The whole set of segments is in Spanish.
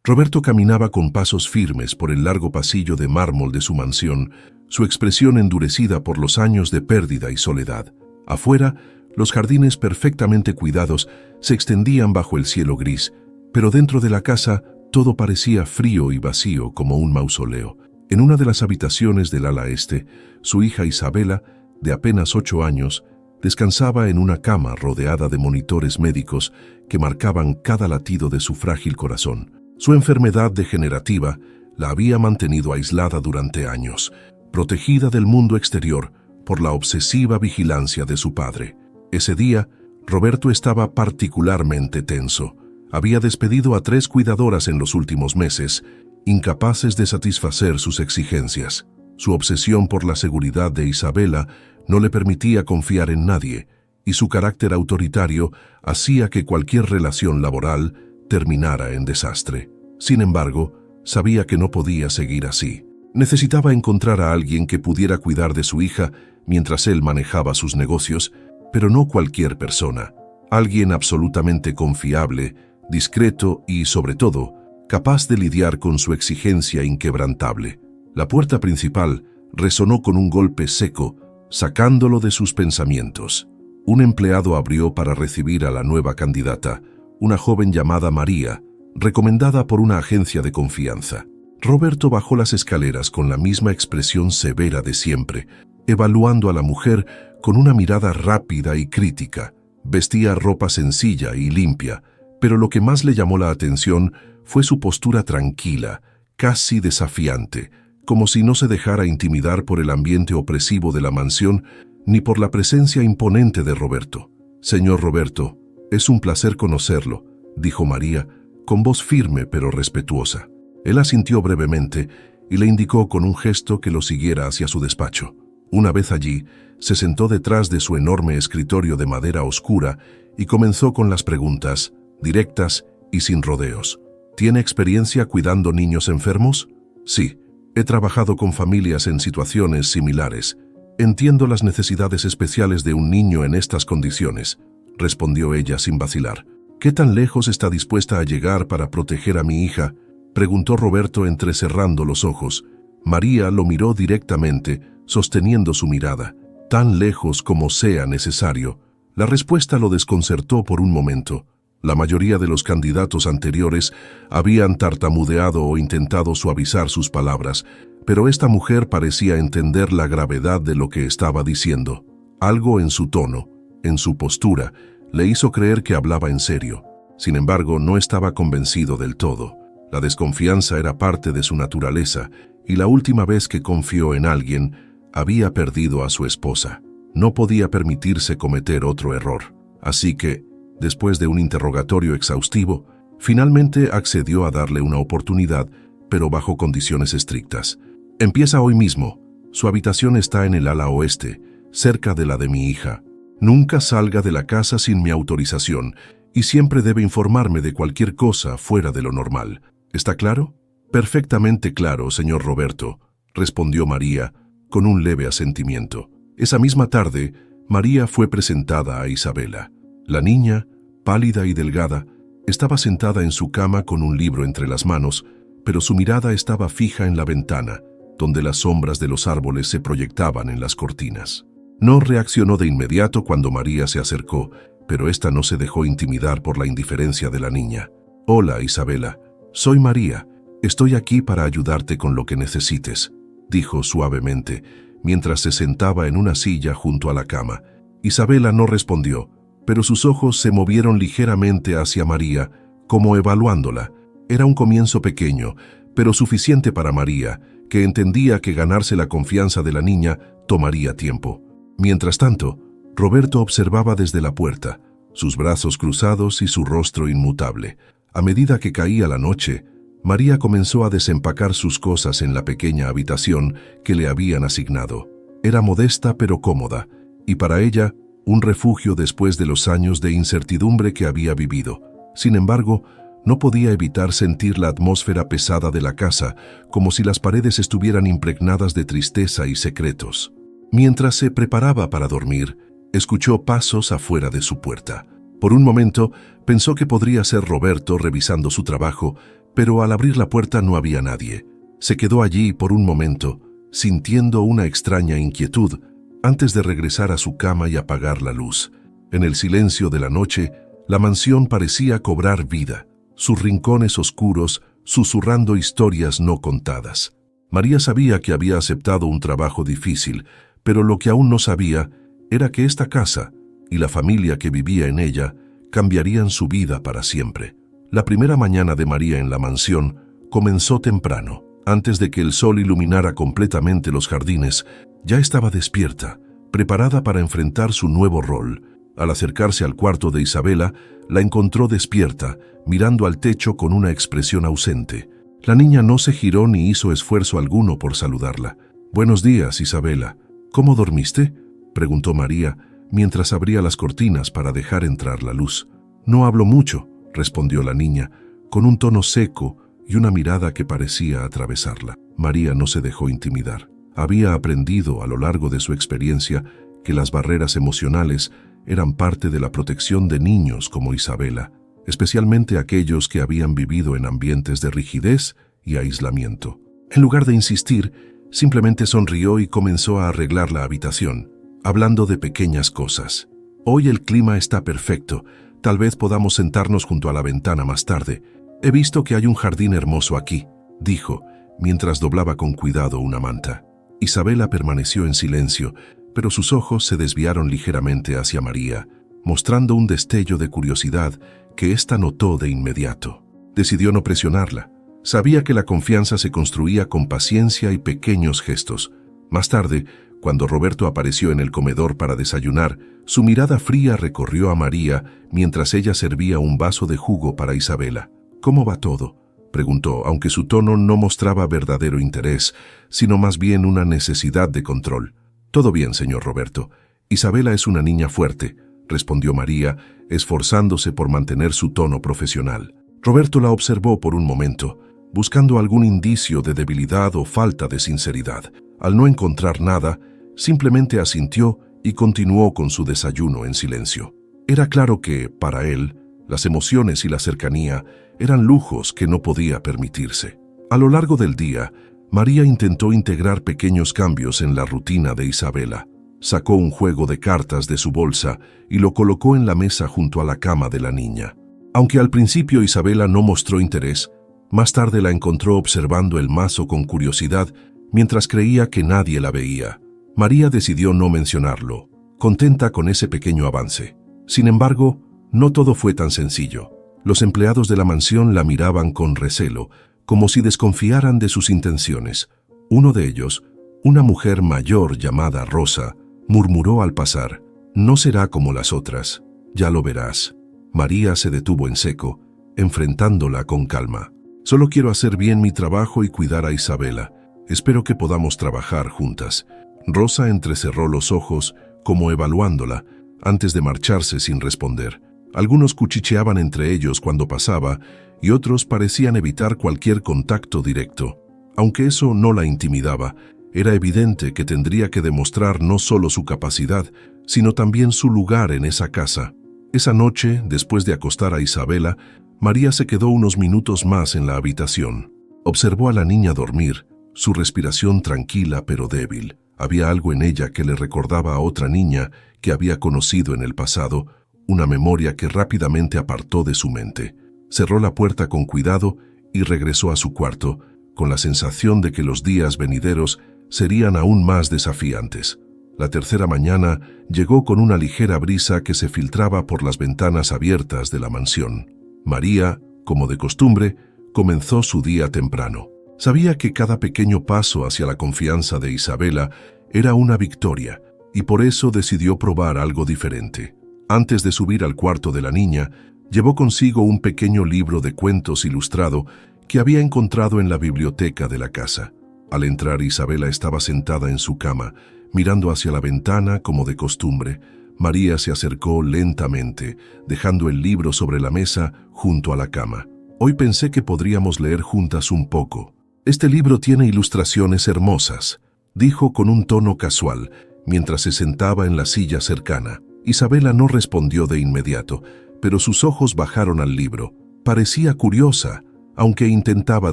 Roberto caminaba con pasos firmes por el largo pasillo de mármol de su mansión, su expresión endurecida por los años de pérdida y soledad. Afuera, los jardines perfectamente cuidados se extendían bajo el cielo gris, pero dentro de la casa todo parecía frío y vacío como un mausoleo. En una de las habitaciones del ala este, su hija Isabela, de apenas 8 años, descansaba en una cama rodeada de monitores médicos que marcaban cada latido de su frágil corazón. Su enfermedad degenerativa la había mantenido aislada durante años, protegida del mundo exterior por la obsesiva vigilancia de su padre. Ese día, Roberto estaba particularmente tenso. Había despedido a 3 cuidadoras en los últimos meses, incapaces de satisfacer sus exigencias. Su obsesión por la seguridad de Isabela no le permitía confiar en nadie, y su carácter autoritario hacía que cualquier relación laboral terminara en desastre. Sin embargo, sabía que no podía seguir así. Necesitaba encontrar a alguien que pudiera cuidar de su hija mientras él manejaba sus negocios, pero no cualquier persona. Alguien absolutamente confiable, discreto y, sobre todo, capaz de lidiar con su exigencia inquebrantable. La puerta principal resonó con un golpe seco, sacándolo de sus pensamientos. Un empleado abrió para recibir a la nueva candidata, una joven llamada María, recomendada por una agencia de confianza. Roberto bajó las escaleras con la misma expresión severa de siempre, evaluando a la mujer con una mirada rápida y crítica. Vestía ropa sencilla y limpia, pero lo que más le llamó la atención fue su postura tranquila, casi desafiante, como si no se dejara intimidar por el ambiente opresivo de la mansión ni por la presencia imponente de Roberto. «Señor Roberto, es un placer conocerlo», dijo María, con voz firme pero respetuosa. Él asintió brevemente y le indicó con un gesto que lo siguiera hacia su despacho. Una vez allí, se sentó detrás de su enorme escritorio de madera oscura y comenzó con las preguntas, directas y sin rodeos. «¿Tiene experiencia cuidando niños enfermos?» «Sí, he trabajado con familias en situaciones similares. Entiendo las necesidades especiales de un niño en estas condiciones», respondió ella sin vacilar. «¿Qué tan lejos está dispuesta a llegar para proteger a mi hija?», preguntó Roberto entrecerrando los ojos. María lo miró directamente, sosteniendo su mirada. «Tan lejos como sea necesario». La respuesta lo desconcertó por un momento. La mayoría de los candidatos anteriores habían tartamudeado o intentado suavizar sus palabras, pero esta mujer parecía entender la gravedad de lo que estaba diciendo. Algo en su tono, en su postura, le hizo creer que hablaba en serio. Sin embargo, no estaba convencido del todo. La desconfianza era parte de su naturaleza, y la última vez que confió en alguien, había perdido a su esposa. No podía permitirse cometer otro error. Así que, después de un interrogatorio exhaustivo, finalmente accedió a darle una oportunidad, pero bajo condiciones estrictas. «Empieza hoy mismo. Su habitación está en el ala oeste, cerca de la de mi hija. Nunca salga de la casa sin mi autorización, y siempre debe informarme de cualquier cosa fuera de lo normal. ¿Está claro?» «Perfectamente claro, señor Roberto», respondió María, con un leve asentimiento. Esa misma tarde, María fue presentada a Isabela. La niña, pálida y delgada, estaba sentada en su cama con un libro entre las manos, pero su mirada estaba fija en la ventana, donde las sombras de los árboles se proyectaban en las cortinas. No reaccionó de inmediato cuando María se acercó, pero ésta no se dejó intimidar por la indiferencia de la niña. «Hola, Isabela. Soy María. Estoy aquí para ayudarte con lo que necesites», dijo suavemente, mientras se sentaba en una silla junto a la cama. Isabela no respondió, pero sus ojos se movieron ligeramente hacia María, como evaluándola. Era un comienzo pequeño, pero suficiente para María, que entendía que ganarse la confianza de la niña tomaría tiempo. Mientras tanto, Roberto observaba desde la puerta, sus brazos cruzados y su rostro inmutable. A medida que caía la noche, María comenzó a desempacar sus cosas en la pequeña habitación que le habían asignado. Era modesta pero cómoda, y para ella, un refugio después de los años de incertidumbre que había vivido. Sin embargo, no podía evitar sentir la atmósfera pesada de la casa, como si las paredes estuvieran impregnadas de tristeza y secretos. Mientras se preparaba para dormir, escuchó pasos afuera de su puerta. Por un momento, pensó que podría ser Roberto revisando su trabajo, pero al abrir la puerta no había nadie. Se quedó allí por un momento, sintiendo una extraña inquietud, antes de regresar a su cama y apagar la luz. En el silencio de la noche, la mansión parecía cobrar vida, sus rincones oscuros susurrando historias no contadas. María sabía que había aceptado un trabajo difícil, pero lo que aún no sabía era que esta casa y la familia que vivía en ella cambiarían su vida para siempre. La primera mañana de María en la mansión comenzó temprano. Antes de que el sol iluminara completamente los jardines, ya estaba despierta, preparada para enfrentar su nuevo rol. Al acercarse al cuarto de Isabela, la encontró despierta, mirando al techo con una expresión ausente. La niña no se giró ni hizo esfuerzo alguno por saludarla. «Buenos días, Isabela. ¿Cómo dormiste?», preguntó María, mientras abría las cortinas para dejar entrar la luz. «No hablo mucho», respondió la niña, con un tono seco y una mirada que parecía atravesarla. María no se dejó intimidar. Había aprendido a lo largo de su experiencia que las barreras emocionales eran parte de la protección de niños como Isabela, especialmente aquellos que habían vivido en ambientes de rigidez y aislamiento. En lugar de insistir, simplemente sonrió y comenzó a arreglar la habitación, hablando de pequeñas cosas. «Hoy el clima está perfecto. Tal vez podamos sentarnos junto a la ventana más tarde. He visto que hay un jardín hermoso aquí», dijo, mientras doblaba con cuidado una manta. Isabela permaneció en silencio, pero sus ojos se desviaron ligeramente hacia María, mostrando un destello de curiosidad que ésta notó de inmediato. Decidió no presionarla. Sabía que la confianza se construía con paciencia y pequeños gestos. Más tarde, cuando Roberto apareció en el comedor para desayunar, su mirada fría recorrió a María mientras ella servía un vaso de jugo para Isabela. «¿Cómo va todo?», preguntó, aunque su tono no mostraba verdadero interés, sino más bien una necesidad de control. «Todo bien, señor Roberto. Isabela es una niña fuerte», respondió María, esforzándose por mantener su tono profesional. Roberto la observó por un momento, buscando algún indicio de debilidad o falta de sinceridad. Al no encontrar nada, simplemente asintió y continuó con su desayuno en silencio. Era claro que, para él, las emociones y la cercanía eran lujos que no podía permitirse. A lo largo del día, María intentó integrar pequeños cambios en la rutina de Isabela. Sacó un juego de cartas de su bolsa y lo colocó en la mesa junto a la cama de la niña. Aunque al principio Isabela no mostró interés, más tarde la encontró observando el mazo con curiosidad mientras creía que nadie la veía. María decidió no mencionarlo, contenta con ese pequeño avance. Sin embargo, no todo fue tan sencillo. Los empleados de la mansión la miraban con recelo, como si desconfiaran de sus intenciones. Uno de ellos, una mujer mayor llamada Rosa, murmuró al pasar: «No será como las otras, ya lo verás». María se detuvo en seco, enfrentándola con calma. «Solo quiero hacer bien mi trabajo y cuidar a Isabela. Espero que podamos trabajar juntas». Rosa entrecerró los ojos, como evaluándola, antes de marcharse sin responder. Algunos cuchicheaban entre ellos cuando pasaba y otros parecían evitar cualquier contacto directo. Aunque eso no la intimidaba, era evidente que tendría que demostrar no solo su capacidad, sino también su lugar en esa casa. Esa noche, después de acostar a Isabela, María se quedó unos minutos más en la habitación. Observó a la niña dormir, su respiración tranquila pero débil. Había algo en ella que le recordaba a otra niña que había conocido en el pasado, una memoria que rápidamente apartó de su mente. Cerró la puerta con cuidado y regresó a su cuarto, con la sensación de que los días venideros serían aún más desafiantes. La tercera mañana llegó con una ligera brisa que se filtraba por las ventanas abiertas de la mansión. María, como de costumbre, comenzó su día temprano. Sabía que cada pequeño paso hacia la confianza de Isabela era una victoria, y por eso decidió probar algo diferente. Antes de subir al cuarto de la niña, llevó consigo un pequeño libro de cuentos ilustrado que había encontrado en la biblioteca de la casa. Al entrar, Isabela estaba sentada en su cama, mirando hacia la ventana como de costumbre. María se acercó lentamente, dejando el libro sobre la mesa junto a la cama. «Hoy pensé que podríamos leer juntas un poco. Este libro tiene ilustraciones hermosas», dijo con un tono casual, mientras se sentaba en la silla cercana. Isabela no respondió de inmediato, pero sus ojos bajaron al libro. Parecía curiosa, aunque intentaba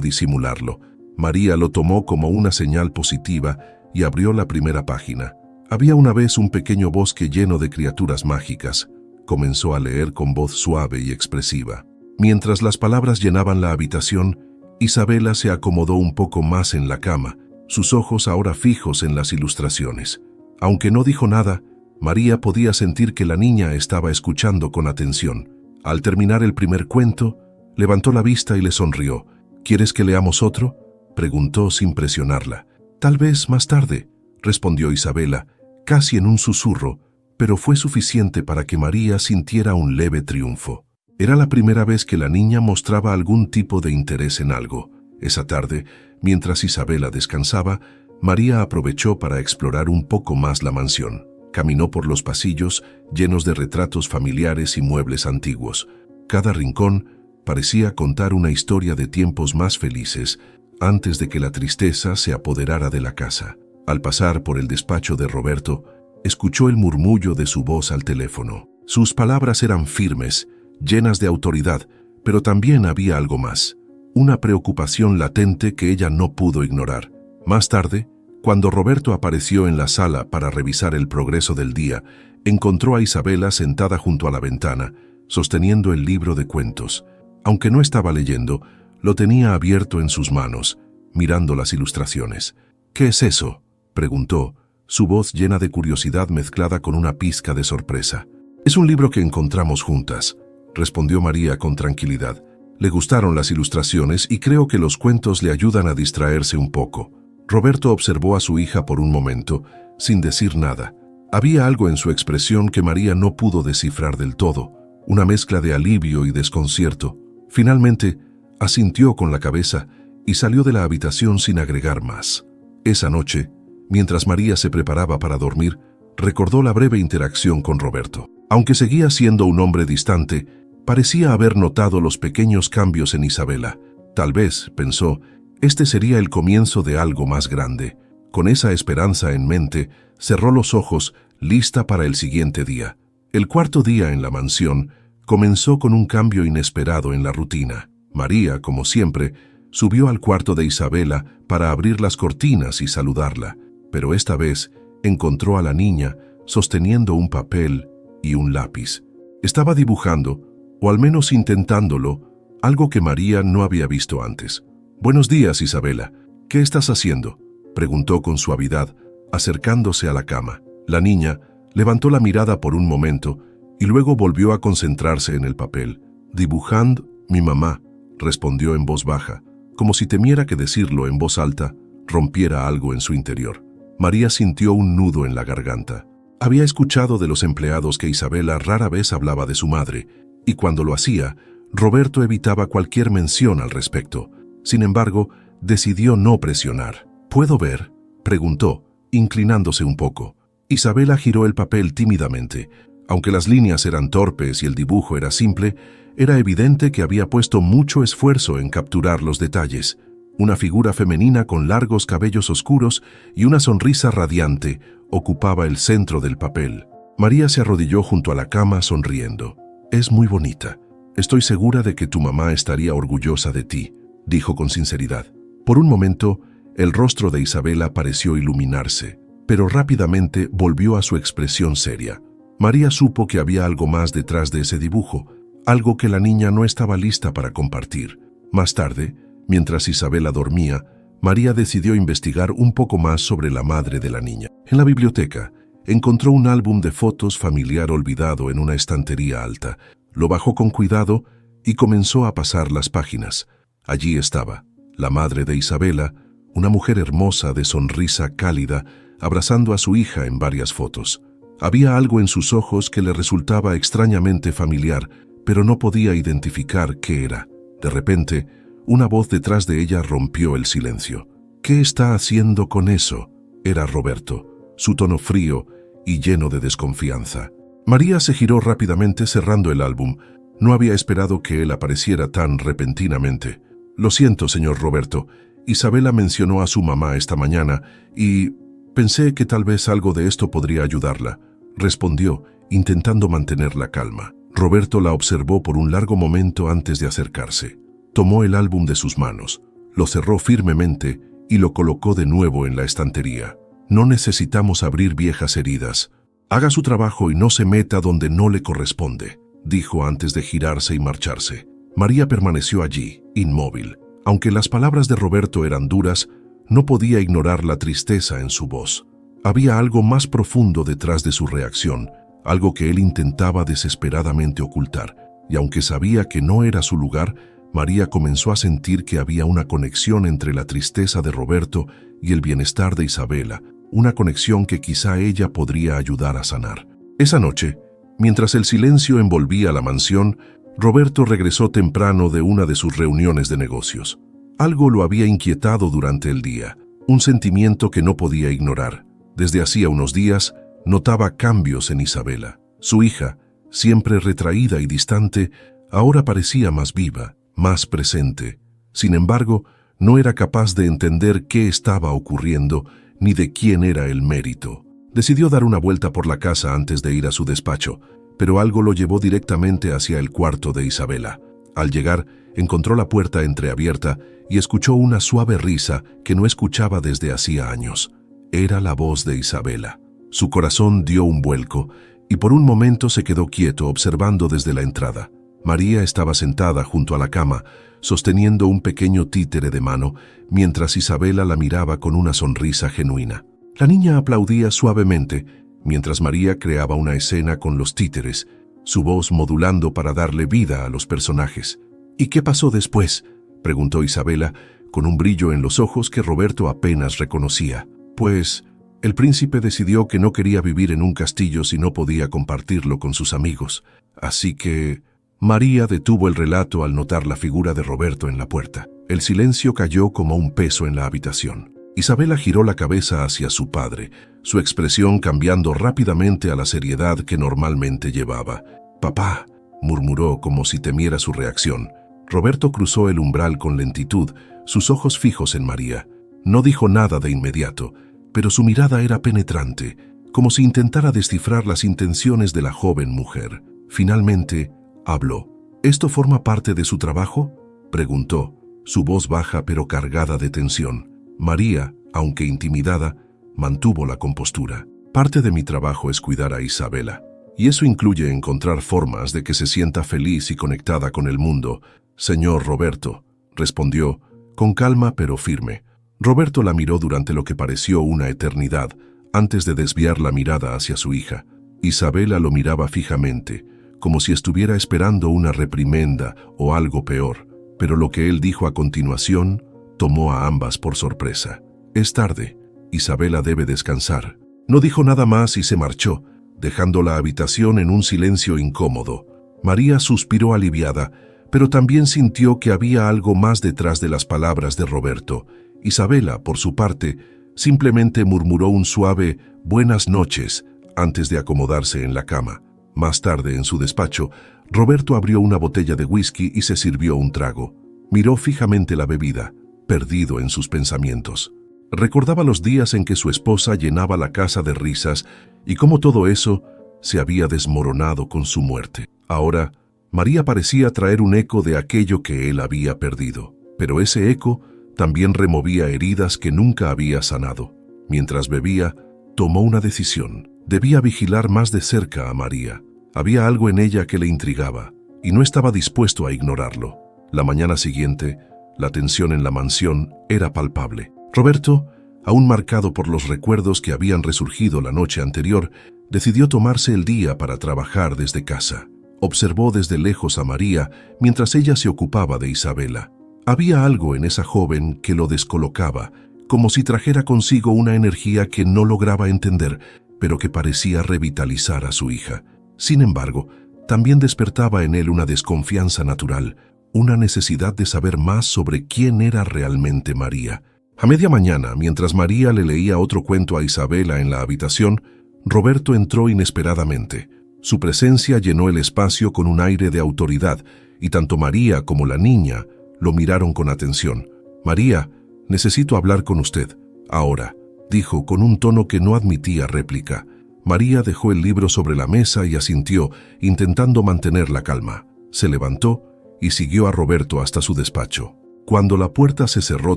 disimularlo. María lo tomó como una señal positiva y abrió la primera página. Había una vez un pequeño bosque lleno de criaturas mágicas. Comenzó a leer con voz suave y expresiva. Mientras las palabras llenaban la habitación, Isabela se acomodó un poco más en la cama, sus ojos ahora fijos en las ilustraciones. Aunque no dijo nada, María podía sentir que la niña estaba escuchando con atención. Al terminar el primer cuento, levantó la vista y le sonrió. ¿Quieres que leamos otro?, preguntó sin presionarla. Tal vez más tarde, respondió Isabela, casi en un susurro, pero fue suficiente para que María sintiera un leve triunfo. Era la primera vez que la niña mostraba algún tipo de interés en algo. Esa tarde, mientras Isabela descansaba, María aprovechó para explorar un poco más la mansión. Caminó por los pasillos llenos de retratos familiares y muebles antiguos. Cada rincón parecía contar una historia de tiempos más felices antes de que la tristeza se apoderara de la casa. Al pasar por el despacho de Roberto, escuchó el murmullo de su voz al teléfono. Sus palabras eran firmes, llenas de autoridad, pero también había algo más. Una preocupación latente que ella no pudo ignorar. Más tarde, cuando Roberto apareció en la sala para revisar el progreso del día, encontró a Isabela sentada junto a la ventana, sosteniendo el libro de cuentos. Aunque no estaba leyendo, lo tenía abierto en sus manos, mirando las ilustraciones. «¿Qué es eso?», preguntó, su voz llena de curiosidad mezclada con una pizca de sorpresa. «Es un libro que encontramos juntas», respondió María con tranquilidad. Le gustaron las ilustraciones y creo que los cuentos le ayudan a distraerse un poco. Roberto observó a su hija por un momento, sin decir nada. Había algo en su expresión que María no pudo descifrar del todo, una mezcla de alivio y desconcierto. Finalmente, asintió con la cabeza y salió de la habitación sin agregar más. Esa noche, mientras María se preparaba para dormir, recordó la breve interacción con Roberto. Aunque seguía siendo un hombre distante, parecía haber notado los pequeños cambios en Isabela. Tal vez, pensó, este sería el comienzo de algo más grande. Con esa esperanza en mente, cerró los ojos, lista para el siguiente día. El cuarto día en la mansión comenzó con un cambio inesperado en la rutina. María, como siempre, subió al cuarto de Isabela para abrir las cortinas y saludarla, pero esta vez encontró a la niña sosteniendo un papel y un lápiz. Estaba dibujando, o al menos intentándolo, algo que María no había visto antes. «Buenos días, Isabela. ¿Qué estás haciendo?», preguntó con suavidad, acercándose a la cama. La niña levantó la mirada por un momento y luego volvió a concentrarse en el papel. «Dibujando, mi mamá», respondió en voz baja, como si temiera que decirlo en voz alta rompiera algo en su interior. María sintió un nudo en la garganta. Había escuchado de los empleados que Isabela rara vez hablaba de su madre, y cuando lo hacía, Roberto evitaba cualquier mención al respecto. Sin embargo, decidió no presionar. «¿Puedo ver?», preguntó, inclinándose un poco. Isabela giró el papel tímidamente. Aunque las líneas eran torpes y el dibujo era simple, era evidente que había puesto mucho esfuerzo en capturar los detalles. Una figura femenina con largos cabellos oscuros y una sonrisa radiante ocupaba el centro del papel. María se arrodilló junto a la cama sonriendo. «Es muy bonita. Estoy segura de que tu mamá estaría orgullosa de ti», dijo con sinceridad. Por un momento, el rostro de Isabela pareció iluminarse, pero rápidamente volvió a su expresión seria. María supo que había algo más detrás de ese dibujo, algo que la niña no estaba lista para compartir. Más tarde, mientras Isabela dormía, María decidió investigar un poco más sobre la madre de la niña. En la biblioteca, encontró un álbum de fotos familiar olvidado en una estantería alta. Lo bajó con cuidado y comenzó a pasar las páginas. Allí estaba, la madre de Isabela, una mujer hermosa de sonrisa cálida, abrazando a su hija en varias fotos. Había algo en sus ojos que le resultaba extrañamente familiar, pero no podía identificar qué era. De repente, una voz detrás de ella rompió el silencio. «¿Qué está haciendo con eso?», era Roberto, su tono frío y lleno de desconfianza. María se giró rápidamente cerrando el álbum. No había esperado que él apareciera tan repentinamente. «Lo siento, señor Roberto. Isabela mencionó a su mamá esta mañana y pensé que tal vez algo de esto podría ayudarla», respondió, intentando mantener la calma. Roberto la observó por un largo momento antes de acercarse. Tomó el álbum de sus manos, lo cerró firmemente y lo colocó de nuevo en la estantería. No necesitamos abrir viejas heridas. Haga su trabajo y no se meta donde no le corresponde, dijo antes de girarse y marcharse. María permaneció allí, inmóvil. Aunque las palabras de Roberto eran duras, no podía ignorar la tristeza en su voz. Había algo más profundo detrás de su reacción, algo que él intentaba desesperadamente ocultar, y aunque sabía que no era su lugar, María comenzó a sentir que había una conexión entre la tristeza de Roberto y el bienestar de Isabela, una conexión que quizá ella podría ayudar a sanar. Esa noche, mientras el silencio envolvía la mansión, Roberto regresó temprano de una de sus reuniones de negocios. Algo lo había inquietado durante el día, un sentimiento que no podía ignorar. Desde hacía unos días, notaba cambios en Isabela. Su hija, siempre retraída y distante, ahora parecía más viva, más presente. Sin embargo, no era capaz de entender qué estaba ocurriendo ni de quién era el mérito. Decidió dar una vuelta por la casa antes de ir a su despacho, pero algo lo llevó directamente hacia el cuarto de Isabela. Al llegar, encontró la puerta entreabierta y escuchó una suave risa que no escuchaba desde hacía años. Era la voz de Isabela. Su corazón dio un vuelco y por un momento se quedó quieto observando desde la entrada. María estaba sentada junto a la cama, sosteniendo un pequeño títere de mano, mientras Isabela la miraba con una sonrisa genuina. La niña aplaudía suavemente, mientras María creaba una escena con los títeres, su voz modulando para darle vida a los personajes. ¿Y qué pasó después?, preguntó Isabela, con un brillo en los ojos que Roberto apenas reconocía. Pues, el príncipe decidió que no quería vivir en un castillo si no podía compartirlo con sus amigos, así que... María detuvo el relato al notar la figura de Roberto en la puerta. El silencio cayó como un peso en la habitación. Isabela giró la cabeza hacia su padre, su expresión cambiando rápidamente a la seriedad que normalmente llevaba. «Papá», murmuró como si temiera su reacción. Roberto cruzó el umbral con lentitud, sus ojos fijos en María. No dijo nada de inmediato, pero su mirada era penetrante, como si intentara descifrar las intenciones de la joven mujer. Finalmente, habló. «¿Esto forma parte de su trabajo?», preguntó, su voz baja pero cargada de tensión. María, aunque intimidada, mantuvo la compostura. «Parte de mi trabajo es cuidar a Isabela, y eso incluye encontrar formas de que se sienta feliz y conectada con el mundo, señor Roberto», respondió, con calma pero firme. Roberto la miró durante lo que pareció una eternidad, antes de desviar la mirada hacia su hija. Isabela lo miraba fijamente, como si estuviera esperando una reprimenda o algo peor, pero lo que él dijo a continuación tomó a ambas por sorpresa. «Es tarde, Isabela debe descansar». No dijo nada más y se marchó, dejando la habitación en un silencio incómodo. María suspiró aliviada, pero también sintió que había algo más detrás de las palabras de Roberto. Isabela, por su parte, simplemente murmuró un suave «buenas noches» antes de acomodarse en la cama. Más tarde, en su despacho, Roberto abrió una botella de whisky y se sirvió un trago. Miró fijamente la bebida, perdido en sus pensamientos. Recordaba los días en que su esposa llenaba la casa de risas y cómo todo eso se había desmoronado con su muerte. Ahora, María parecía traer un eco de aquello que él había perdido, pero ese eco también removía heridas que nunca había sanado. Mientras bebía, tomó una decisión. Debía vigilar más de cerca a María. Había algo en ella que le intrigaba, y no estaba dispuesto a ignorarlo. La mañana siguiente, la tensión en la mansión era palpable. Roberto, aún marcado por los recuerdos que habían resurgido la noche anterior, decidió tomarse el día para trabajar desde casa. Observó desde lejos a María mientras ella se ocupaba de Isabela. Había algo en esa joven que lo descolocaba, como si trajera consigo una energía que no lograba entender, pero que parecía revitalizar a su hija. Sin embargo, también despertaba en él una desconfianza natural, una necesidad de saber más sobre quién era realmente María. A media mañana, mientras María le leía otro cuento a Isabela en la habitación, Roberto entró inesperadamente. Su presencia llenó el espacio con un aire de autoridad, y tanto María como la niña lo miraron con atención. «María, necesito hablar con usted, ahora», dijo con un tono que no admitía réplica. María dejó el libro sobre la mesa y asintió, intentando mantener la calma. Se levantó y siguió a Roberto hasta su despacho. Cuando la puerta se cerró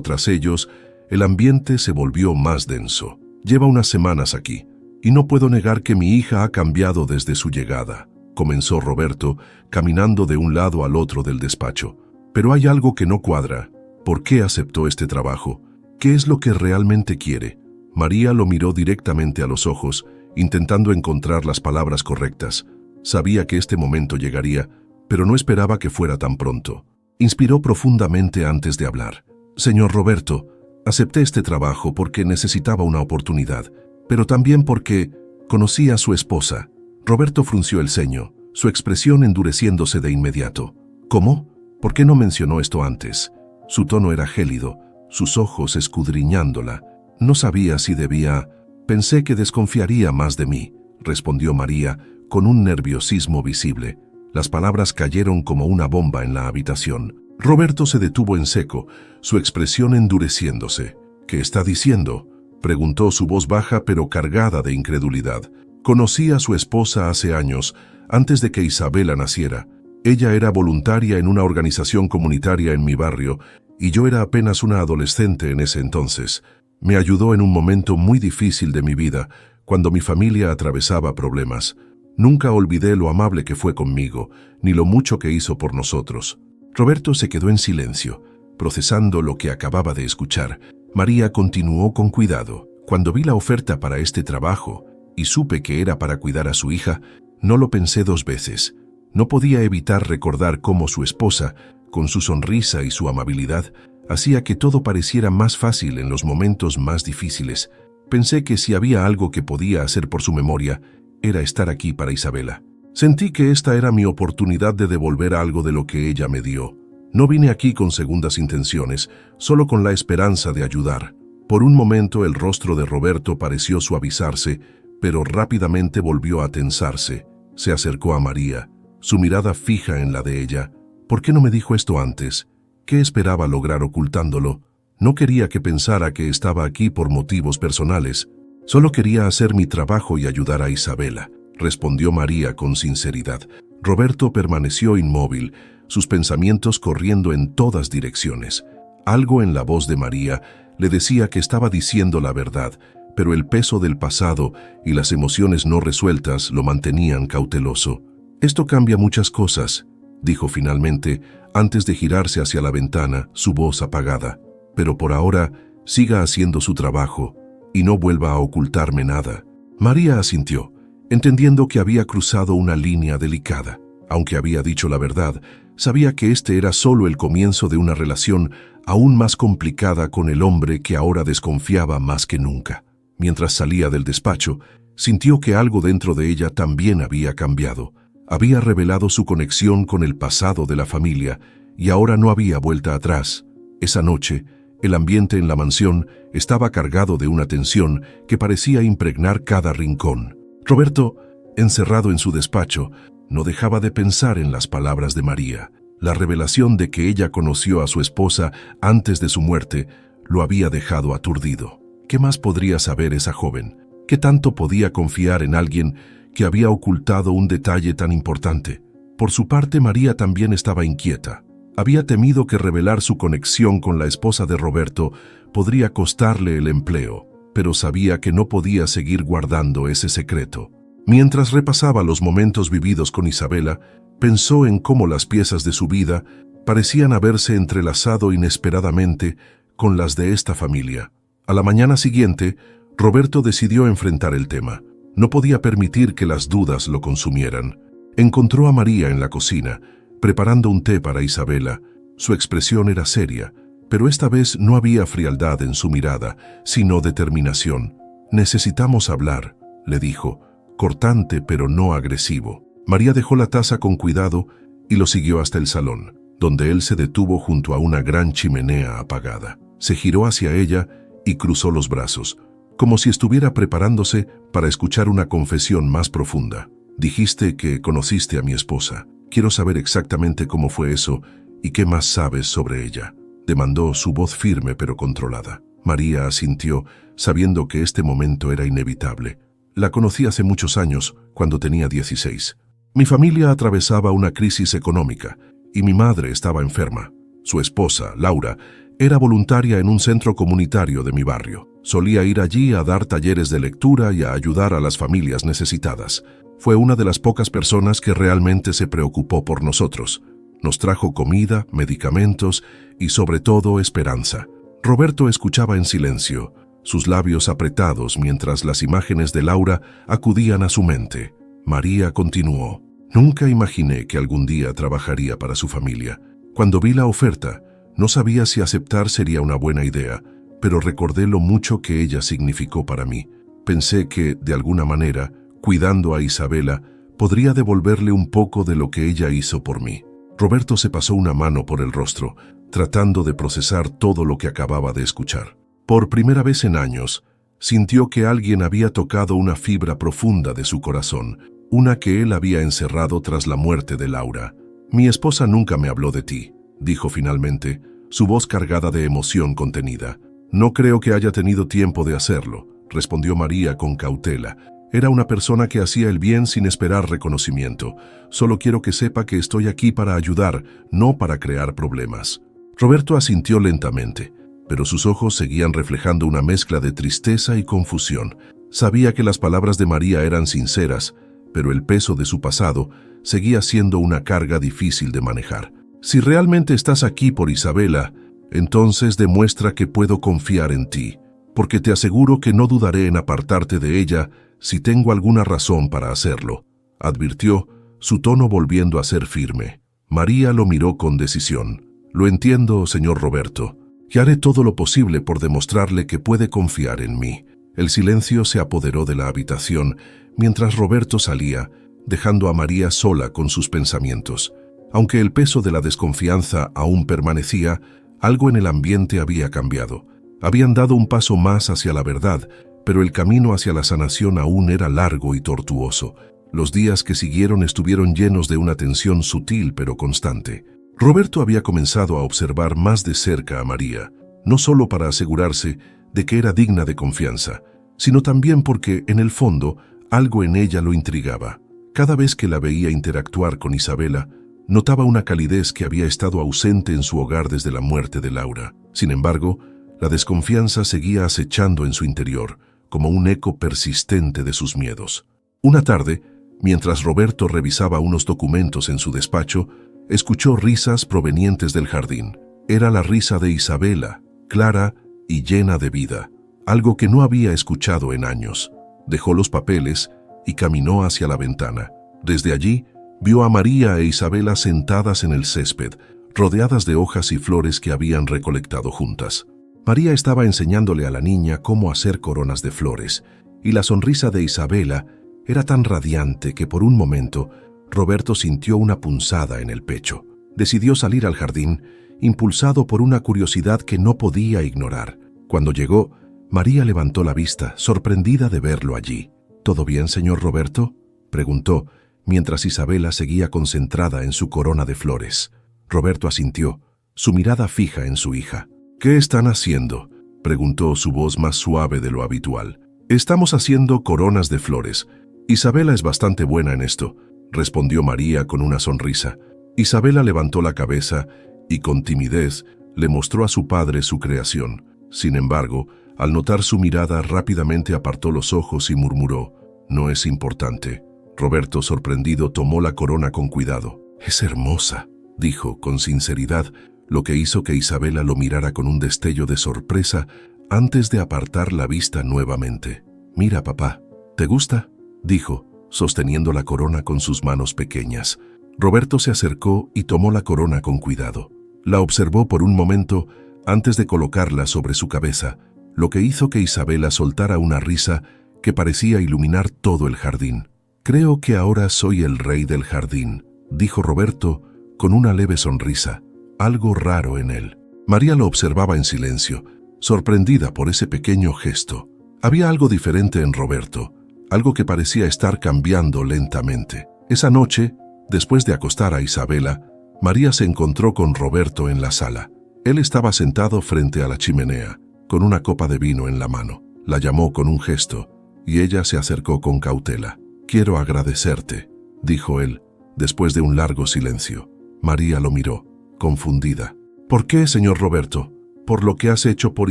tras ellos, el ambiente se volvió más denso. Lleva unas semanas aquí, y no puedo negar que mi hija ha cambiado desde su llegada, comenzó Roberto, caminando de un lado al otro del despacho. Pero hay algo que no cuadra. ¿Por qué aceptó este trabajo? ¿Qué es lo que realmente quiere? María lo miró directamente a los ojos, intentando encontrar las palabras correctas. Sabía que este momento llegaría, pero no esperaba que fuera tan pronto. Inspiró profundamente antes de hablar. Señor Roberto, acepté este trabajo porque necesitaba una oportunidad, pero también porque conocí a su esposa. Roberto frunció el ceño, su expresión endureciéndose de inmediato. ¿Cómo? ¿Por qué no mencionó esto antes? Su tono era gélido, sus ojos escudriñándola. No sabía si debía... Pensé que desconfiaría más de mí, respondió María, con un nerviosismo visible. Las palabras cayeron como una bomba en la habitación. Roberto se detuvo en seco, su expresión endureciéndose. ¿Qué está diciendo?, preguntó su voz baja pero cargada de incredulidad. Conocí a su esposa hace años, antes de que Isabela naciera. Ella era voluntaria en una organización comunitaria en mi barrio, y yo era apenas una adolescente en ese entonces. Me ayudó en un momento muy difícil de mi vida, cuando mi familia atravesaba problemas. Nunca olvidé lo amable que fue conmigo, ni lo mucho que hizo por nosotros. Roberto se quedó en silencio, procesando lo que acababa de escuchar. María continuó con cuidado. Cuando vi la oferta para este trabajo y supe que era para cuidar a su hija, no lo pensé dos veces. No podía evitar recordar cómo su esposa, con su sonrisa y su amabilidad, hacía que todo pareciera más fácil en los momentos más difíciles. Pensé que si había algo que podía hacer por su memoria, era estar aquí para Isabela. Sentí que esta era mi oportunidad de devolver algo de lo que ella me dio. No vine aquí con segundas intenciones, solo con la esperanza de ayudar. Por un momento el rostro de Roberto pareció suavizarse, pero rápidamente volvió a tensarse. Se acercó a María, su mirada fija en la de ella. ¿Por qué no me dijo esto antes? ¿Qué esperaba lograr ocultándolo? No quería que pensara que estaba aquí por motivos personales. Solo quería hacer mi trabajo y ayudar a Isabela, respondió María con sinceridad. Roberto permaneció inmóvil, sus pensamientos corriendo en todas direcciones. Algo en la voz de María le decía que estaba diciendo la verdad, pero el peso del pasado y las emociones no resueltas lo mantenían cauteloso. «Esto cambia muchas cosas», dijo finalmente, antes de girarse hacia la ventana, su voz apagada. «Pero por ahora, siga haciendo su trabajo y no vuelva a ocultarme nada». María asintió, entendiendo que había cruzado una línea delicada. Aunque había dicho la verdad, sabía que este era solo el comienzo de una relación aún más complicada con el hombre que ahora desconfiaba más que nunca. Mientras salía del despacho, sintió que algo dentro de ella también había cambiado. Había revelado su conexión con el pasado de la familia y ahora no había vuelta atrás. Esa noche, el ambiente en la mansión estaba cargado de una tensión que parecía impregnar cada rincón. Roberto, encerrado en su despacho, no dejaba de pensar en las palabras de María. La revelación de que ella conoció a su esposa antes de su muerte lo había dejado aturdido. ¿Qué más podría saber esa joven? ¿Qué tanto podía confiar en alguien que había ocultado un detalle tan importante? Por su parte, María también estaba inquieta. Había temido que revelar su conexión con la esposa de Roberto podría costarle el empleo, pero sabía que no podía seguir guardando ese secreto. Mientras repasaba los momentos vividos con Isabela, pensó en cómo las piezas de su vida parecían haberse entrelazado inesperadamente con las de esta familia. A la mañana siguiente, Roberto decidió enfrentar el tema. No podía permitir que las dudas lo consumieran. Encontró a María en la cocina, preparando un té para Isabela. Su expresión era seria, pero esta vez no había frialdad en su mirada, sino determinación. «Necesitamos hablar», le dijo, cortante pero no agresivo. María dejó la taza con cuidado y lo siguió hasta el salón, donde él se detuvo junto a una gran chimenea apagada. Se giró hacia ella y cruzó los brazos, como si estuviera preparándose para escuchar una confesión más profunda. «Dijiste que conociste a mi esposa. Quiero saber exactamente cómo fue eso y qué más sabes sobre ella», demandó, su voz firme pero controlada. María asintió, sabiendo que este momento era inevitable. «La conocí hace muchos años, cuando tenía 16. Mi familia atravesaba una crisis económica y mi madre estaba enferma. Su esposa, Laura, era voluntaria en un centro comunitario de mi barrio. Solía ir allí a dar talleres de lectura y a ayudar a las familias necesitadas. Fue una de las pocas personas que realmente se preocupó por nosotros. Nos trajo comida, medicamentos y sobre todo esperanza. Roberto escuchaba en silencio, sus labios apretados mientras las imágenes de Laura acudían a su mente. María continuó. Nunca imaginé que algún día trabajaría para su familia. Cuando vi la oferta, no sabía si aceptar sería una buena idea, pero recordé lo mucho que ella significó para mí. Pensé que, de alguna manera, cuidando a Isabela, podría devolverle un poco de lo que ella hizo por mí. Roberto se pasó una mano por el rostro, tratando de procesar todo lo que acababa de escuchar. Por primera vez en años, sintió que alguien había tocado una fibra profunda de su corazón, una que él había encerrado tras la muerte de Laura. «Mi esposa nunca me habló de ti», dijo finalmente, su voz cargada de emoción contenida. «No creo que haya tenido tiempo de hacerlo», respondió María con cautela. «Era una persona que hacía el bien sin esperar reconocimiento. Solo quiero que sepa que estoy aquí para ayudar, no para crear problemas». Roberto asintió lentamente, pero sus ojos seguían reflejando una mezcla de tristeza y confusión. Sabía que las palabras de María eran sinceras, pero el peso de su pasado seguía siendo una carga difícil de manejar. «Si realmente estás aquí por Isabela, entonces demuestra que puedo confiar en ti, porque te aseguro que no dudaré en apartarte de ella si tengo alguna razón para hacerlo», advirtió, su tono volviendo a ser firme. María lo miró con decisión. «Lo entiendo, señor Roberto, y haré todo lo posible por demostrarle que puede confiar en mí». El silencio se apoderó de la habitación mientras Roberto salía, dejando a María sola con sus pensamientos. Aunque el peso de la desconfianza aún permanecía, algo en el ambiente había cambiado. Habían dado un paso más hacia la verdad, pero el camino hacia la sanación aún era largo y tortuoso. Los días que siguieron estuvieron llenos de una tensión sutil pero constante. Roberto había comenzado a observar más de cerca a María, no solo para asegurarse de que era digna de confianza, sino también porque, en el fondo, algo en ella lo intrigaba. Cada vez que la veía interactuar con Isabela, notaba una calidez que había estado ausente en su hogar desde la muerte de Laura. Sin embargo, la desconfianza seguía acechando en su interior, como un eco persistente de sus miedos. Una tarde, mientras Roberto revisaba unos documentos en su despacho, escuchó risas provenientes del jardín. Era la risa de Isabela, clara y llena de vida, algo que no había escuchado en años. Dejó los papeles y caminó hacia la ventana. Desde allí, vio a María e Isabela sentadas en el césped, rodeadas de hojas y flores que habían recolectado juntas. María estaba enseñándole a la niña cómo hacer coronas de flores, y la sonrisa de Isabela era tan radiante que por un momento Roberto sintió una punzada en el pecho. Decidió salir al jardín, impulsado por una curiosidad que no podía ignorar. Cuando llegó, María levantó la vista, sorprendida de verlo allí. «¿Todo bien, señor Roberto?», preguntó, mientras Isabela seguía concentrada en su corona de flores. Roberto asintió, su mirada fija en su hija. «¿Qué están haciendo?», preguntó, su voz más suave de lo habitual. «Estamos haciendo coronas de flores. Isabela es bastante buena en esto», respondió María con una sonrisa. Isabela levantó la cabeza y, con timidez, le mostró a su padre su creación. Sin embargo, al notar su mirada, rápidamente apartó los ojos y murmuró: «No es importante». Roberto, sorprendido, tomó la corona con cuidado. «Es hermosa», dijo con sinceridad, lo que hizo que Isabela lo mirara con un destello de sorpresa antes de apartar la vista nuevamente. «Mira, papá, ¿te gusta?», dijo, sosteniendo la corona con sus manos pequeñas. Roberto se acercó y tomó la corona con cuidado. La observó por un momento antes de colocarla sobre su cabeza, lo que hizo que Isabela soltara una risa que parecía iluminar todo el jardín. «Creo que ahora soy el rey del jardín», dijo Roberto con una leve sonrisa, algo raro en él. María lo observaba en silencio, sorprendida por ese pequeño gesto. Había algo diferente en Roberto, algo que parecía estar cambiando lentamente. Esa noche, después de acostar a Isabela, María se encontró con Roberto en la sala. Él estaba sentado frente a la chimenea, con una copa de vino en la mano. La llamó con un gesto, y ella se acercó con cautela. «Quiero agradecerte», dijo él, después de un largo silencio. María lo miró, confundida. ¿Por qué, señor Roberto? Por lo que has hecho por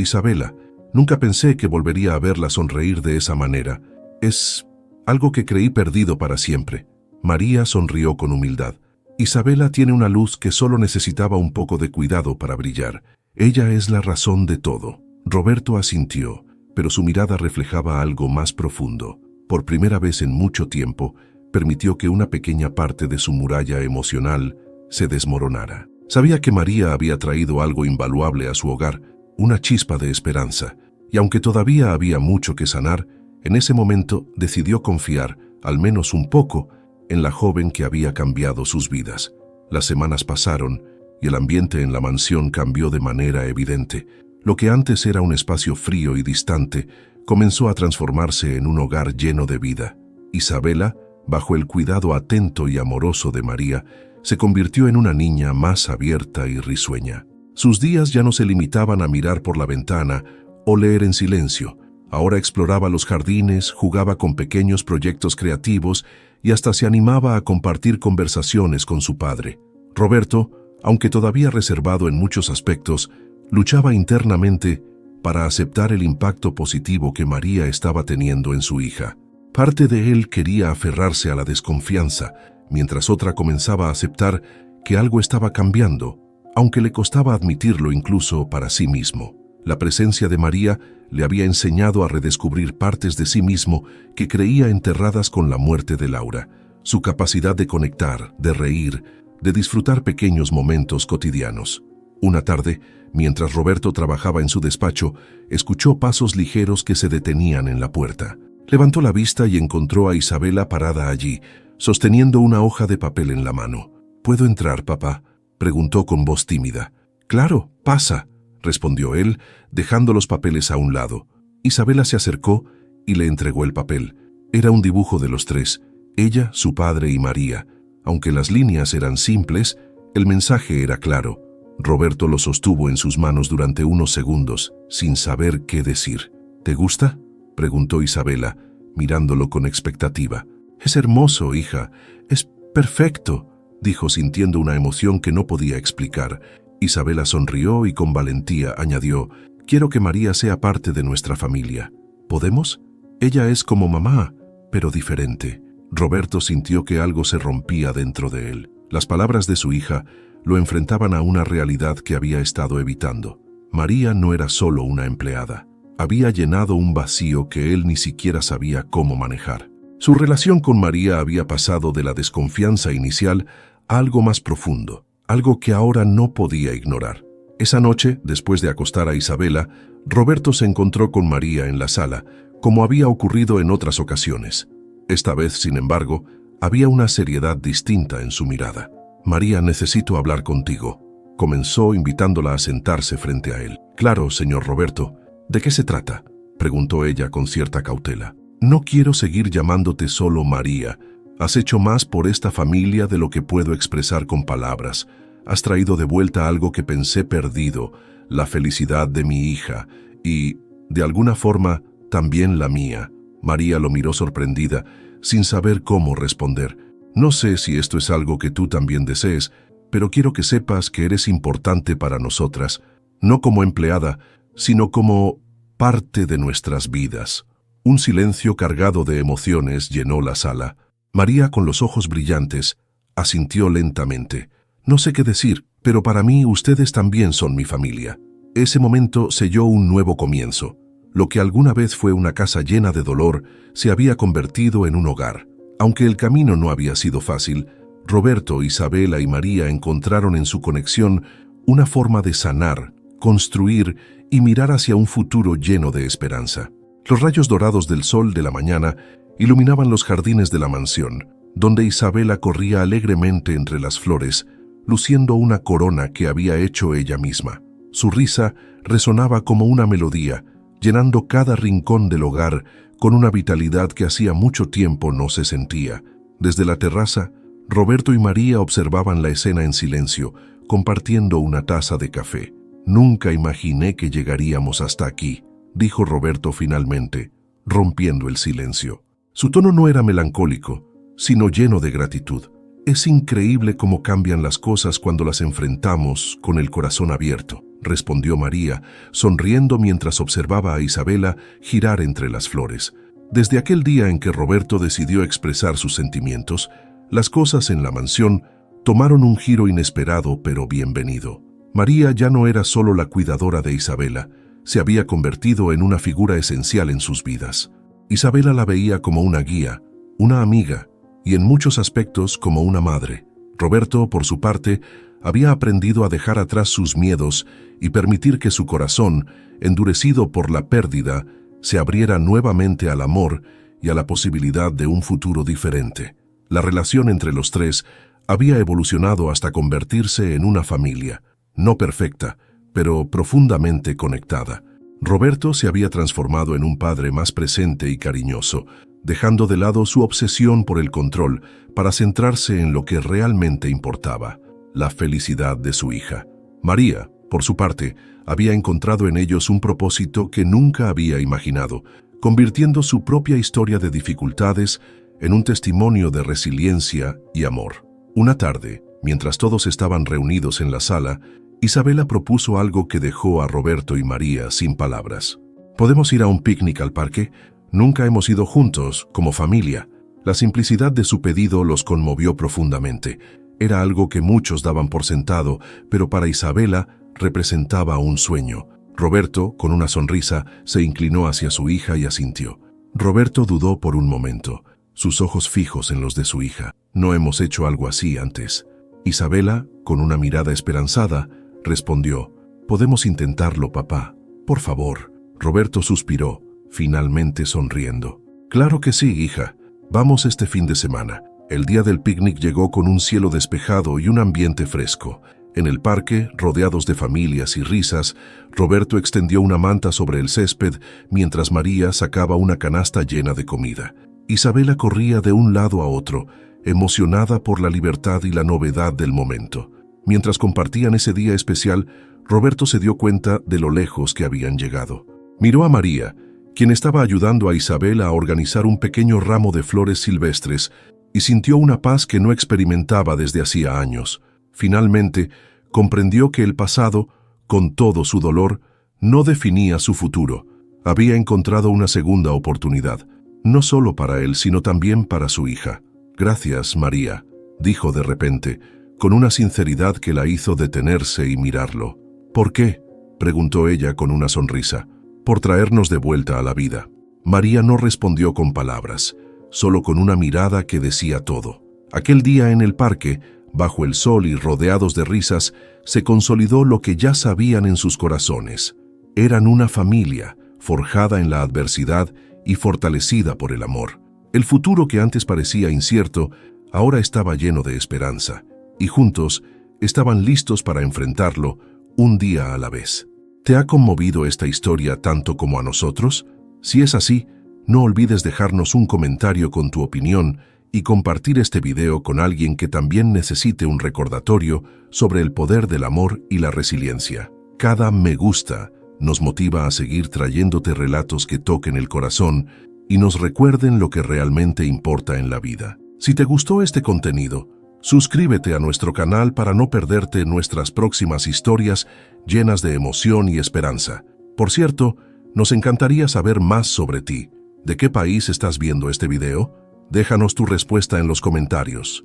Isabela. Nunca pensé que volvería a verla sonreír de esa manera. Es algo que creí perdido para siempre. María sonrió con humildad. Isabela tiene una luz que solo necesitaba un poco de cuidado para brillar. Ella es la razón de todo. Roberto asintió, pero su mirada reflejaba algo más profundo. Por primera vez en mucho tiempo, permitió que una pequeña parte de su muralla emocional se desmoronara. Sabía que María había traído algo invaluable a su hogar, una chispa de esperanza, y aunque todavía había mucho que sanar, en ese momento decidió confiar, al menos un poco, en la joven que había cambiado sus vidas. Las semanas pasaron y el ambiente en la mansión cambió de manera evidente. Lo que antes era un espacio frío y distante, comenzó a transformarse en un hogar lleno de vida. Isabela, bajo el cuidado atento y amoroso de María, se convirtió en una niña más abierta y risueña. Sus días ya no se limitaban a mirar por la ventana o leer en silencio. Ahora exploraba los jardines, jugaba con pequeños proyectos creativos y hasta se animaba a compartir conversaciones con su padre. Roberto, aunque todavía reservado en muchos aspectos, luchaba internamente para aceptar el impacto positivo que María estaba teniendo en su hija. Parte de él quería aferrarse a la desconfianza, mientras otra comenzaba a aceptar que algo estaba cambiando, aunque le costaba admitirlo incluso para sí mismo. La presencia de María le había enseñado a redescubrir partes de sí mismo que creía enterradas con la muerte de Laura. Su capacidad de conectar, de reír, de disfrutar pequeños momentos cotidianos. Una tarde, mientras Roberto trabajaba en su despacho, escuchó pasos ligeros que se detenían en la puerta. Levantó la vista y encontró a Isabela parada allí, sosteniendo una hoja de papel en la mano. ¿Puedo entrar, papá?, preguntó con voz tímida. Claro, pasa, respondió él, dejando los papeles a un lado. Isabela se acercó y le entregó el papel. Era un dibujo de los tres, ella, su padre y María. Aunque las líneas eran simples, el mensaje era claro. Roberto lo sostuvo en sus manos durante unos segundos, sin saber qué decir. ¿Te gusta?, preguntó Isabela, mirándolo con expectativa. Es hermoso, hija. Es perfecto, dijo sintiendo una emoción que no podía explicar. Isabela sonrió y con valentía añadió, quiero que María sea parte de nuestra familia. ¿Podemos? Ella es como mamá, pero diferente. Roberto sintió que algo se rompía dentro de él. Las palabras de su hija lo enfrentaban a una realidad que había estado evitando. María no era solo una empleada. Había llenado un vacío que él ni siquiera sabía cómo manejar. Su relación con María había pasado de la desconfianza inicial a algo más profundo, algo que ahora no podía ignorar. Esa noche, después de acostar a Isabela, Roberto se encontró con María en la sala, como había ocurrido en otras ocasiones. Esta vez, sin embargo, había una seriedad distinta en su mirada. María, necesito hablar contigo, comenzó invitándola a sentarse frente a él. Claro, señor Roberto. ¿De qué se trata?, preguntó ella con cierta cautela. No quiero seguir llamándote solo María. Has hecho más por esta familia de lo que puedo expresar con palabras. Has traído de vuelta algo que pensé perdido, la felicidad de mi hija y, de alguna forma, también la mía. María lo miró sorprendida, sin saber cómo responder. No sé si esto es algo que tú también desees, pero quiero que sepas que eres importante para nosotras, no como empleada, sino como parte de nuestras vidas. Un silencio cargado de emociones llenó la sala. María, con los ojos brillantes, asintió lentamente. No sé qué decir, pero para mí ustedes también son mi familia. Ese momento selló un nuevo comienzo. Lo que alguna vez fue una casa llena de dolor se había convertido en un hogar. Aunque el camino no había sido fácil, Roberto, Isabela y María encontraron en su conexión una forma de sanar, construir y mirar hacia un futuro lleno de esperanza. Los rayos dorados del sol de la mañana iluminaban los jardines de la mansión, donde Isabela corría alegremente entre las flores, luciendo una corona que había hecho ella misma. Su risa resonaba como una melodía, llenando cada rincón del hogar con una vitalidad que hacía mucho tiempo no se sentía. Desde la terraza, Roberto y María observaban la escena en silencio, compartiendo una taza de café. Nunca imaginé que llegaríamos hasta aquí, dijo Roberto finalmente, rompiendo el silencio. Su tono no era melancólico, sino lleno de gratitud. Es increíble cómo cambian las cosas cuando las enfrentamos con el corazón abierto, respondió María, sonriendo mientras observaba a Isabela girar entre las flores. Desde aquel día en que Roberto decidió expresar sus sentimientos, las cosas en la mansión tomaron un giro inesperado pero bienvenido. María ya no era solo la cuidadora de Isabela, se había convertido en una figura esencial en sus vidas. Isabela la veía como una guía, una amiga, y en muchos aspectos como una madre. Roberto, por su parte, había aprendido a dejar atrás sus miedos y permitir que su corazón, endurecido por la pérdida, se abriera nuevamente al amor y a la posibilidad de un futuro diferente. La relación entre los tres había evolucionado hasta convertirse en una familia, no perfecta, pero profundamente conectada. Roberto se había transformado en un padre más presente y cariñoso, dejando de lado su obsesión por el control para centrarse en lo que realmente importaba, la felicidad de su hija. María, por su parte, había encontrado en ellos un propósito que nunca había imaginado, convirtiendo su propia historia de dificultades en un testimonio de resiliencia y amor. Una tarde, mientras todos estaban reunidos en la sala, Isabela propuso algo que dejó a Roberto y María sin palabras. ¿Podemos ir a un picnic al parque? Nunca hemos ido juntos, como familia. La simplicidad de su pedido los conmovió profundamente. Era algo que muchos daban por sentado, pero para Isabela representaba un sueño. Roberto, con una sonrisa, se inclinó hacia su hija y asintió. Roberto dudó por un momento, sus ojos fijos en los de su hija. No hemos hecho algo así antes. Isabela, con una mirada esperanzada, respondió, «Podemos intentarlo, papá. Por favor». Roberto suspiró, finalmente sonriendo. «Claro que sí, hija. Vamos este fin de semana». El día del picnic llegó con un cielo despejado y un ambiente fresco. En el parque, rodeados de familias y risas, Roberto extendió una manta sobre el césped mientras María sacaba una canasta llena de comida. Isabela corría de un lado a otro, emocionada por la libertad y la novedad del momento. Mientras compartían ese día especial, Roberto se dio cuenta de lo lejos que habían llegado. Miró a María, quien estaba ayudando a Isabela a organizar un pequeño ramo de flores silvestres, y sintió una paz que no experimentaba desde hacía años. Finalmente, comprendió que el pasado, con todo su dolor, no definía su futuro. Había encontrado una segunda oportunidad, no solo para él, sino también para su hija. «Gracias, María», dijo de repente, con una sinceridad que la hizo detenerse y mirarlo. «¿Por qué?», preguntó ella con una sonrisa. «Por traernos de vuelta a la vida». María no respondió con palabras, solo con una mirada que decía todo. Aquel día en el parque, bajo el sol y rodeados de risas, se consolidó lo que ya sabían en sus corazones. Eran una familia, forjada en la adversidad y fortalecida por el amor. El futuro que antes parecía incierto, ahora estaba lleno de esperanza, y juntos estaban listos para enfrentarlo un día a la vez. ¿Te ha conmovido esta historia tanto como a nosotros? Si es así, no olvides dejarnos un comentario con tu opinión y compartir este video con alguien que también necesite un recordatorio sobre el poder del amor y la resiliencia. Cada me gusta nos motiva a seguir trayéndote relatos que toquen el corazón y nos recuerden lo que realmente importa en la vida. Si te gustó este contenido, suscríbete a nuestro canal para no perderte nuestras próximas historias llenas de emoción y esperanza. Por cierto, nos encantaría saber más sobre ti. ¿De qué país estás viendo este video? Déjanos tu respuesta en los comentarios.